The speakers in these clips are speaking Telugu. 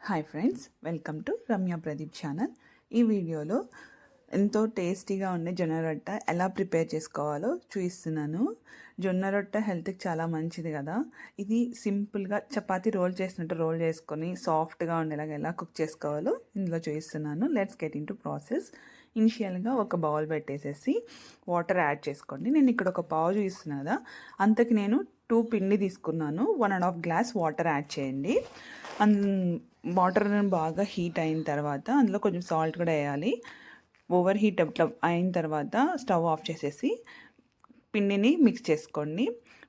Hi friends, welcome to Ramya Pradeep channel. ఈ వీడియోలో ఎంతో టేస్టీగా ఉండే జొన్న రొట్టె ఎలా ప్రిపేర్ చేసుకోవాలో చూపిస్తున్నాను. జొన్న రొట్టె హెల్త్కి చాలా మంచిది కదా. ఇది సింపుల్గా చపాతీ రోల్ చేసినట్టు రోల్ చేసుకొని సాఫ్ట్గా ఉండేలాగా ఎలా కుక్ చేసుకోవాలో ఇందులో చూపిస్తున్నాను. Let's get in to process. ఇనిషియల్గా ఒక బౌల్ పెట్టేసేసి వాటర్ యాడ్ చేసుకోండి. నేను ఇక్కడ ఒక పావు చూపిస్తున్నాను కదా, అంతకి నేను 2 పిండి తీసుకున్నాను. 1.5 గ్లాస్ వాటర్ యాడ్ చేయండి. వాటర్ బాగా హీట్ అయిన తర్వాత అందులో కొంచెం సాల్ట్ కూడా వేయాలి. ఓవర్ హీట్ అట్లా అయిన తర్వాత స్టవ్ ఆఫ్ చేసేసి పిండిని మిక్స్ చేసుకోండి.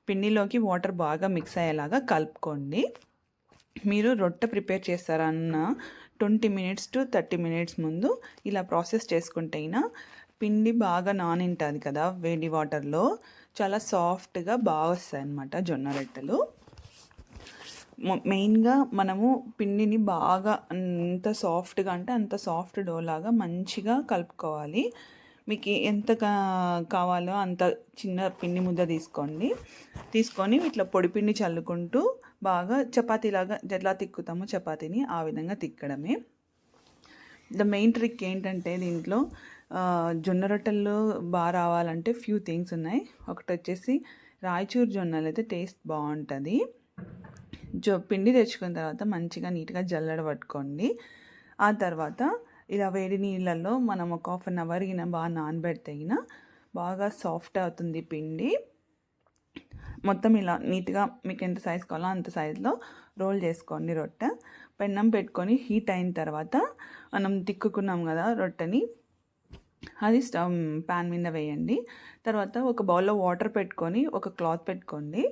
పిండిలోకి వాటర్ బాగా మిక్స్ అయ్యేలాగా కలుపుకోండి. మీరు రొట్టె ప్రిపేర్ చేస్తారన్న 20 మినిట్స్ టు 30 మినిట్స్ ముందు ఇలా ప్రాసెస్ చేసుకుంటే అయినా పిండి బాగా నానింటుంది కదా వేడి వాటర్లో, చాలా సాఫ్ట్గా బాగా వస్తాయి అన్నమాట జొన్న రొట్టెలు. మెయిన్గా మనము పిండిని బాగా అంత సాఫ్ట్గా అంటే అంత సాఫ్ట్ డో లాగా మంచిగా కలుపుకోవాలి. మీకు ఎంత కావాలో అంత చిన్న పిండి ముద్ద తీసుకొని ఇట్లా పొడి పిండి చల్లుకుంటూ బాగా చపాతీలాగా ఎట్లా తిక్కుతామో చపాతీని ఆ విధంగా తిక్కడమే. ద మెయిన్ ట్రిక్ ఏంటంటే దీంట్లో జొన్న రొట్టెలు బాగా రావాలంటే ఫ్యూ థింగ్స్ ఉన్నాయి. ఒకటి వచ్చేసి రాయచూరు జొన్నలు అయితే టేస్ట్ బాగుంటుంది. పిండి తెచ్చుకున్న తర్వాత మంచిగా నీట్గా జల్లెడ పట్టుకోండి. ఆ తర్వాత ఇలా వేడి నీళ్ళల్లో మనం ఒక 1/2 అవర్ బాగా నానబెడితే బాగా సాఫ్ట్ అవుతుంది పిండి. మొత్తం ఇలా నీట్గా మీకు ఎంత సైజు కావాలో అంత సైజులో రోల్ చేసుకోండి. రొట్టె పెన్నం పెట్టుకొని హీట్ అయిన తర్వాత మనం తిక్కుకున్నాం కదా రొట్టెని, అది స్టవ్ ప్యాన్ మీద వేయండి. తర్వాత ఒక బౌల్లో వాటర్ పెట్టుకొని ఒక క్లాత్ పెట్టుకోండి.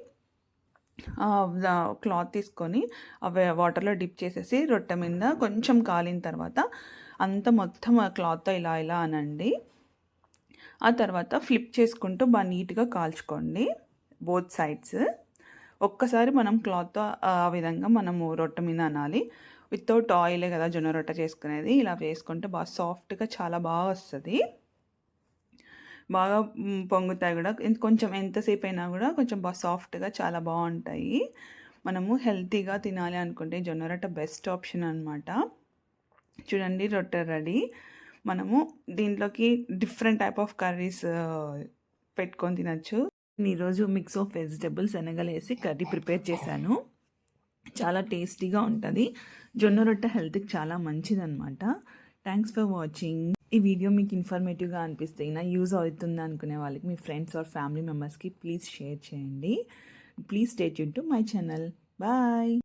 క్లాత్ తీసుకొని అవి వాటర్లో డిప్ చేసేసి రొట్టె మీద కొంచెం కాలిన తర్వాత అంత మొత్తం ఆ క్లాత్తో ఇలా ఇలా అనండి. ఆ తర్వాత ఫ్లిప్ చేసుకుంటూ బాగా నీట్గా కాల్చుకోండి బోత్ సైడ్స్. ఒక్కసారి మనం క్లాత్తో ఆ విధంగా మనము రొట్టె మీద అనాలి. వితౌట్ ఆయిలే కదా జొన్న రొట్టె చేసుకునేది. ఇలా వేసుకుంటే బాగా సాఫ్ట్గా చాలా బాగా వస్తుంది. బాగా పొంగుతాయి కూడా. కొంచెం ఎంతసేపు అయినా కూడా కొంచెం బాగా సాఫ్ట్గా చాలా బాగుంటాయి. మనము హెల్తీగా తినాలి అనుకుంటే జొన్న రొట్టె బెస్ట్ ఆప్షన్ అనమాట. చూడండి, రొట్టె రెడీ. మనము దీంట్లోకి డిఫరెంట్ టైప్ ఆఫ్ కర్రీస్ పెట్టుకొని తినచ్చు. ఈరోజు మిక్స్ ఆఫ్ వెజిటబుల్స్ శనగలేసి కర్రీ ప్రిపేర్ చేశాను. చాలా టేస్టీగా ఉంటుంది. జొన్న రొట్టె హెల్త్కి చాలా మంచిదన్నమాట. Thanks for watching. ఈ వీడియో మీకు ఇన్ఫర్మేటివ్గా అనిపిస్తే యూజ్ అవుతుంది అనుకునే వాళ్ళకి మీ ఫ్రెండ్స్ ఆర్ ఫ్యామిలీ మెంబర్స్కి ప్లీజ్ షేర్ చేయండి. Please stay tune to my channel. Bye.